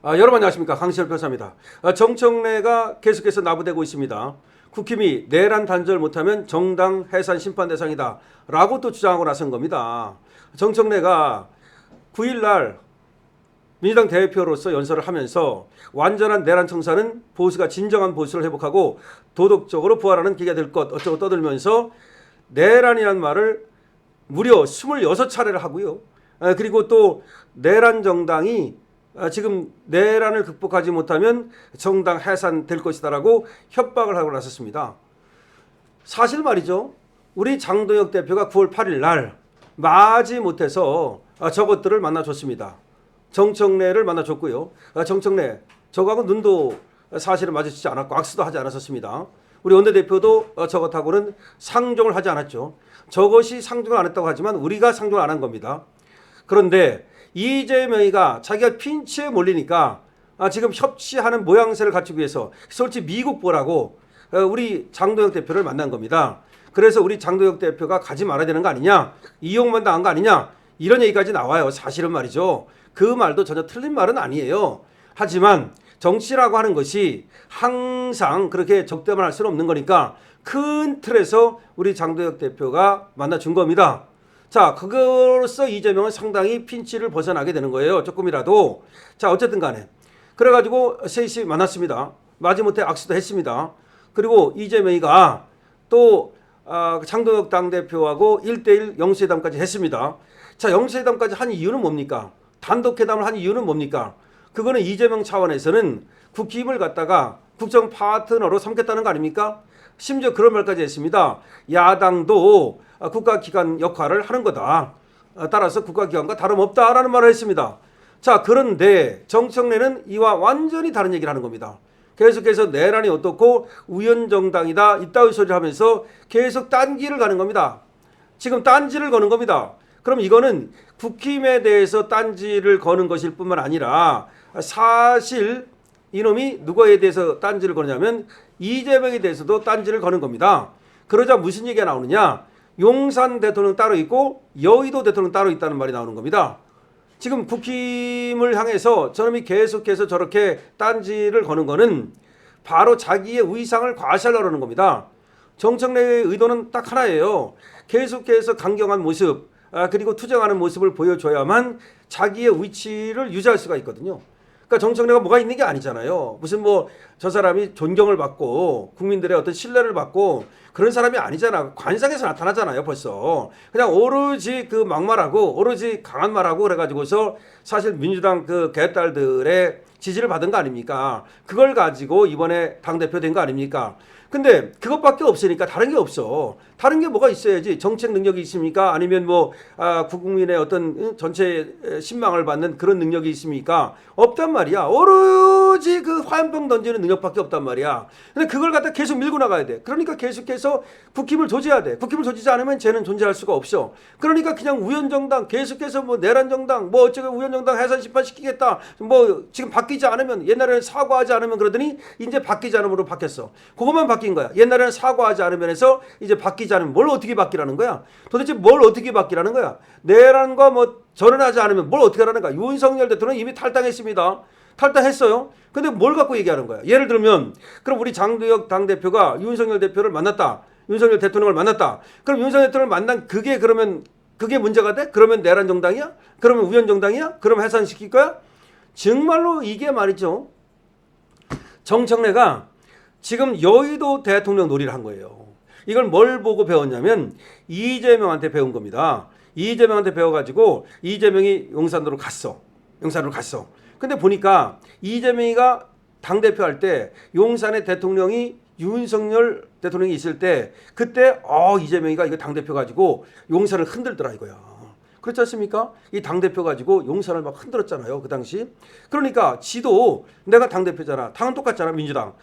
여러분 안녕하십니까, 강시열 변호사입니다. 정청래가 계속해서 나부되고 있습니다. 국힘이 내란 단절 못하면 정당 해산 심판 대상이다 라고 또 주장하고 나선 겁니다. 정청래가 9일날 민주당 대표로서 연설을 하면서 완전한 내란 청산은 보수가 진정한 보수를 회복하고 도덕적으로 부활하는 계기가 될 것 어쩌고 떠들면서 내란이라는 말을 무려 26차례를 하고요. 그리고 또 내란 정당이 지금 내란을 극복하지 못하면 정당 해산될 것이다라고 협박을 하고 나섰습니다. 사실 말이죠. 우리 장동혁 대표가 9월 8일 날 마지못해서 저것들을 만나줬습니다. 정청래를 만나줬고요. 정청래 저거하고 눈도 사실은 마주치지 않았고 악수도 하지 않았었습니다. 우리 원내대표도 저것하고는 상종을 하지 않았죠. 저것이 상종을 안 했다고 하지만 우리가 상종을 안 한 겁니다. 그런데 이재명이가 자기가 핀치에 몰리니까 지금 협치하는 모양새를 갖추기 위해서 솔직히 미국 보라고 우리 장동혁 대표를 만난 겁니다. 그래서 우리 장동혁 대표가 가지 말아야 되는 거 아니냐, 이용만 당한 거 아니냐, 이런 얘기까지 나와요. 사실은 말이죠. 그 말도 전혀 틀린 말은 아니에요. 하지만 정치라고 하는 것이 항상 그렇게 적대만 할 수는 없는 거니까 큰 틀에서 우리 장동혁 대표가 만나준 겁니다. 자, 그거로써 이재명은 상당히 핀치를 벗어나게 되는 거예요. 조금이라도. 자, 어쨌든 간에. 그래가지고 셋이 만났습니다. 마지못해 악수도 했습니다. 그리고 이재명이가 또 장동혁 당대표하고 1대1 영수회담까지 했습니다. 자, 영수회담까지 한 이유는 뭡니까? 단독회담을 한 이유는 뭡니까? 그거는 이재명 차원에서는 국힘을 갖다가 국정 파트너로 삼겠다는 거 아닙니까? 심지어 그런 말까지 했습니다. 야당도 국가기관 역할을 하는 거다. 따라서 국가기관과 다름없다라는 말을 했습니다. 자, 그런데 정청래는 이와 완전히 다른 얘기를 하는 겁니다. 계속해서 내란이 어떻고 우연정당이다 이따위 소리를 하면서 계속 딴길을 가는 겁니다. 지금 딴지를 거는 겁니다. 그럼 이거는 국힘에 대해서 딴지를 거는 것일 뿐만 아니라 사실 이놈이 누구에 대해서 딴지를 거느냐면 이재명에 대해서도 딴지를 거는 겁니다. 그러자 무슨 얘기가 나오느냐? 용산 대통령 따로 있고 여의도 대통령 따로 있다는 말이 나오는 겁니다. 지금 국힘을 향해서 저놈이 계속해서 저렇게 딴지를 거는 거는 바로 자기의 위상을 과시하려는 겁니다. 정청래의 의도는 딱 하나예요. 계속해서 강경한 모습 그리고 투쟁하는 모습을 보여줘야만 자기의 위치를 유지할 수가 있거든요. 그러니까 정청래가 뭐가 있는 게 아니잖아요. 무슨 뭐 저 사람이 존경을 받고 국민들의 어떤 신뢰를 받고 그런 사람이 아니잖아. 관상에서 나타나잖아요. 벌써 그냥 오로지 그 막말하고 오로지 강한 말하고 그래가지고서 사실 민주당 그 개딸들의 지지를 받은 거 아닙니까? 그걸 가지고 이번에 당대표 된 거 아닙니까? 근데 그것밖에 없으니까 다른 게 없어. 다른 게 뭐가 있어야지. 정책 능력이 있습니까? 아니면 뭐 국민의 어떤 전체 신망을 받는 그런 능력이 있습니까? 없단 말이야. 오로지 그 화염병 던지는 능력밖에 없단 말이야. 근데 그걸 갖다 계속 밀고 나가야 돼. 그러니까 계속해서 국힘을 조져야 돼. 국힘을 조지지 않으면 쟤는 존재할 수가 없어. 그러니까 그냥 우연정당 계속해서 뭐 내란정당 뭐 어쩌고 우연정당 해산 심판시키겠다. 뭐 지금 바뀌지 않으면 옛날에는 사과하지 않으면 그러더니 이제 바뀌지 않음으로 바뀌었어. 그것만 바뀐 거야. 옛날에는 사과하지 않으면 해서 이제 바뀌지 않으면 뭘 어떻게 바뀌라는 거야? 도대체 뭘 어떻게 바뀌라는 거야? 내란과 뭐 전환하지 않으면 뭘 어떻게 하라는 거야? 윤석열 대통령은 이미 탈당했습니다. 탈당했어요. 근데 뭘 갖고 얘기하는 거야? 예를 들면 그럼 우리 장동혁 당대표가 윤석열 대표를 만났다. 윤석열 대통령을 만났다. 그럼 윤석열 대통령을 만난 그게 그러면 그게 문제가 돼? 그러면 내란 정당이야? 그러면 우연 정당이야? 그러면 해산시킬 거야? 정말로 이게 말이죠. 정청래가 지금 여의도 대통령 놀이를 한 거예요. 이걸 뭘 보고 배웠냐면 이재명한테 배운 겁니다. 이재명한테 배워가지고 이재명이 용산으로 갔어. 용산으로 갔어. 근데 보니까 이재명이가 당대표 할 때 용산의 대통령이 윤석열 대통령이 있을 때 그때 이재명이가 이거 당대표 가지고 용산을 흔들더라 이거야. 그렇지 않습니까? 이 당대표 가지고 용산을 막 흔들었잖아요. 그 당시. 그러니까 지도 내가 당대표잖아. 당은 똑같잖아. 민주당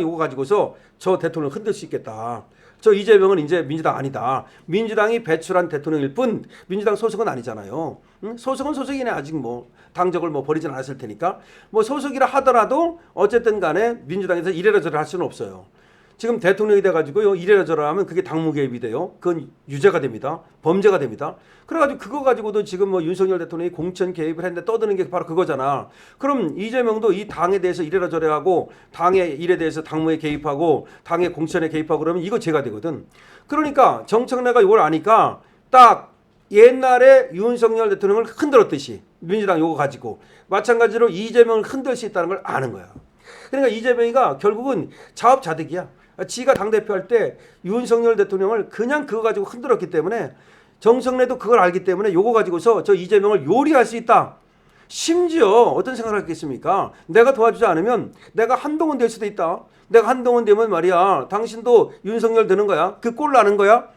이거 가지고서 저 대통령 흔들 수 있겠다. 저 이재명은 이제 민주당 아니다. 민주당이 배출한 대통령일 뿐 민주당 소속은 아니잖아요. 응? 소속은 소속이네. 아직 뭐 당적을 뭐 버리진 않았을 테니까. 뭐 소속이라 하더라도 어쨌든 간에 민주당에서 이래라 저래라 할 수는 없어요. 지금 대통령이 돼가지고요 이래라 저래라 하면 그게 당무 개입이 돼요. 그건 유죄가 됩니다. 범죄가 됩니다. 그래가지고 그거 가지고도 지금 뭐 윤석열 대통령이 공천 개입을 했는데 떠드는 게 바로 그거잖아. 그럼 이재명도 이 당에 대해서 이래라 저래라 하고 당의 일에 대해서 당무에 개입하고 당의 공천에 개입하고 그러면 이거 죄가 되거든. 그러니까 정청래가 이걸 아니까 딱 옛날에 윤석열 대통령을 흔들었듯이 민주당 요거 가지고 마찬가지로 이재명을 흔들 수 있다는 걸 아는 거야. 그러니까 이재명이가 결국은 자업자득이야. 지가 당대표 할 때 윤석열 대통령을 그냥 그거 가지고 흔들었기 때문에 정청래도 그걸 알기 때문에 요거 가지고서 저 이재명을 요리할 수 있다. 심지어 어떤 생각을 했겠습니까? 내가 도와주지 않으면 내가 한동훈 될 수도 있다. 내가 한동훈 되면 말이야 당신도 윤석열 되는 거야. 그 꼴 나는 거야.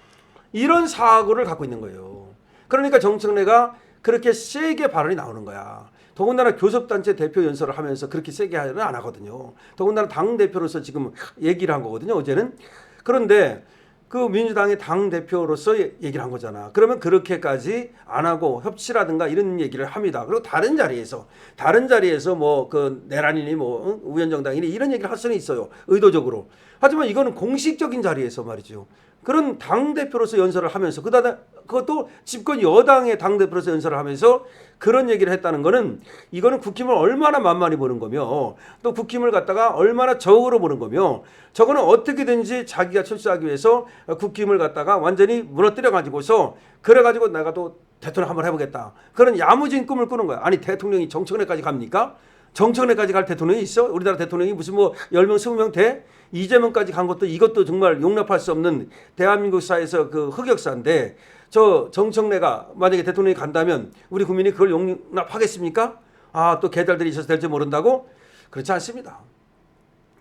이런 사고를 갖고 있는 거예요. 그러니까 정청래가 그렇게 세게 발언이 나오는 거야. 더군다나 교섭단체 대표 연설을 하면서 그렇게 세게 안 하거든요. 더군다나 당대표로서 지금 얘기를 한 거거든요. 어제는. 그런데 그 민주당의 당대표로서 얘기를 한 거잖아. 그러면 그렇게까지 안 하고 협치라든가 이런 얘기를 합니다. 그리고 다른 자리에서 뭐 그 내란이니 뭐 우연정당이니 이런 얘기를 할 수는 있어요. 의도적으로. 하지만 이거는 공식적인 자리에서 말이죠. 그런 당대표로서 연설을 하면서 그것도 집권 여당의 당대표로서 연설을 하면서 그런 얘기를 했다는 거는 이거는 국힘을 얼마나 만만히 보는 거며 또 국힘을 갖다가 얼마나 적으로 보는 거며 저거는 어떻게든지 자기가 출세하기 위해서 국힘을 갖다가 완전히 무너뜨려 가지고서 그래가지고 내가 또 대통령 한번 해보겠다. 그런 야무진 꿈을 꾸는 거야. 아니 대통령이 정청래까지 갑니까? 정청래까지 갈 대통령이 있어? 우리나라 대통령이 무슨 뭐 10명 20명 돼? 이재명까지 간 것도 이것도 정말 용납할 수 없는 대한민국 사회에서 그 흑역사인데 저 정청래가 만약에 대통령이 간다면 우리 국민이 그걸 용납하겠습니까? 아, 또 개달들이 있어서 될지 모른다고? 그렇지 않습니다.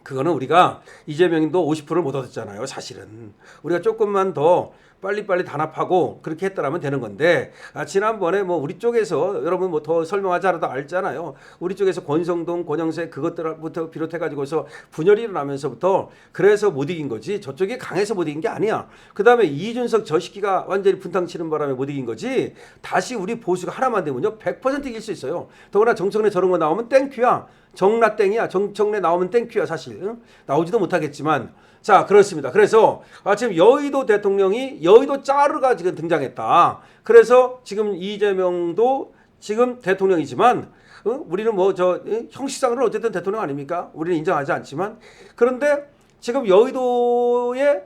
그거는 우리가 이재명도 50%를 못 얻었잖아요. 사실은 우리가 조금만 더 빨리빨리 단합하고 그렇게 했더라면 되는 건데 지난번에 뭐 우리 쪽에서 여러분 뭐 더 설명하지 않아도 알잖아요. 우리 쪽에서 권성동, 권영세 그것들부터 비롯해 가지고서 분열이 일어나면서부터 그래서 못 이긴 거지 저쪽이 강해서 못 이긴 게 아니야. 그 다음에 이준석 저 시기가 완전히 분탕치는 바람에 못 이긴 거지 다시 우리 보수가 하나만 되면요 100% 이길 수 있어요. 더구나 정청래 저런 거 나오면 땡큐야. 정나 땡이야. 정청래 나오면 땡큐야 사실. 응? 나오지도 못하겠지만 자 그렇습니다. 그래서 지금 여의도 대통령이 여의도 짜르가 지금 등장했다. 그래서 지금 이재명도 지금 대통령이지만 우리는 뭐 저 형식상으로는 어쨌든 대통령 아닙니까? 우리는 인정하지 않지만 그런데 지금 여의도에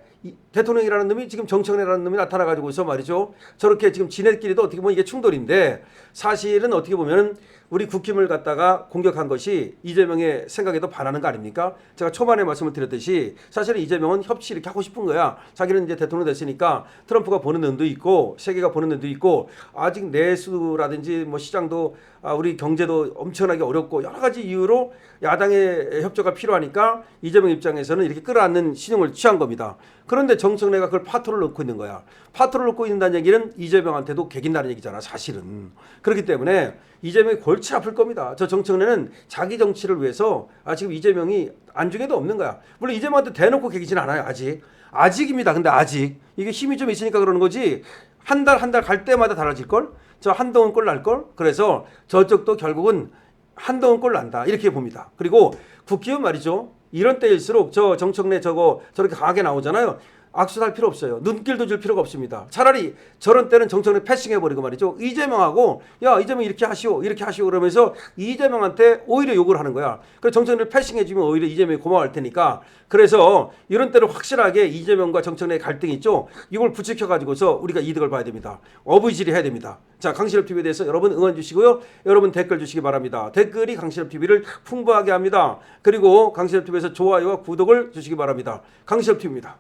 대통령이라는 놈이 지금 정청래라는 놈이 나타나가지고서 말이죠. 저렇게 지금 지네끼리도 어떻게 보면 이게 충돌인데 사실은 어떻게 보면 우리 국힘을 갖다가 공격한 것이 이재명의 생각에도 반하는 거 아닙니까? 제가 초반에 말씀을 드렸듯이 사실은 이재명은 협치 이렇게 하고 싶은 거야. 자기는 이제 대통령 됐으니까 트럼프가 보는 눈도 있고 세계가 보는 눈도 있고 아직 내수라든지 뭐 시장도 우리 경제도 엄청나게 어렵고 여러 가지 이유로 야당의 협조가 필요하니까 이재명 입장에서는 이렇게 끌어안는 신용을 취한 겁니다. 그런데 정청래가 그걸 파토를 넣고 있는 거야. 파토를 넣고 있는다는 얘기는 이재명한테도 개긴다는 얘기잖아 사실은. 그렇기 때문에 이재명이 골치 아플 겁니다. 저 정청래는 자기 정치를 위해서 지금 이재명이 안중에도 없는 거야. 물론 이재명한테 대놓고 개기진 않아요. 아직입니다. 근데 아직 이게 힘이 좀 있으니까 그러는 거지 한 달 갈 때마다 달라질걸? 저 한동훈 꼴 날걸? 그래서 저쪽도 결국은 한동훈 꼴 난다 이렇게 봅니다. 그리고 국힘은 말이죠. 이런 때일수록 저 정청래 저렇게 강하게 나오잖아요. 악수할 필요 없어요. 눈길도 줄 필요가 없습니다. 차라리 저런 때는 정청래 패싱해버리고 말이죠. 이재명하고 야 이재명 이렇게 하시오 그러면서 이재명한테 오히려 욕을 하는 거야. 그래서 정청래를 패싱해주면 오히려 이재명이 고마워할 테니까 그래서 이런 때는 확실하게 이재명과 정청래의 갈등이 있죠. 이걸 부추겨가지고서 우리가 이득을 봐야 됩니다. 어부지리 해야 됩니다. 자 강신업TV에 대해서 여러분 응원 주시고요. 여러분 댓글 주시기 바랍니다. 댓글이 강신업TV를 풍부하게 합니다. 그리고 강신업TV에서 좋아요와 구독을 주시기 바랍니다. 강신업TV입니다.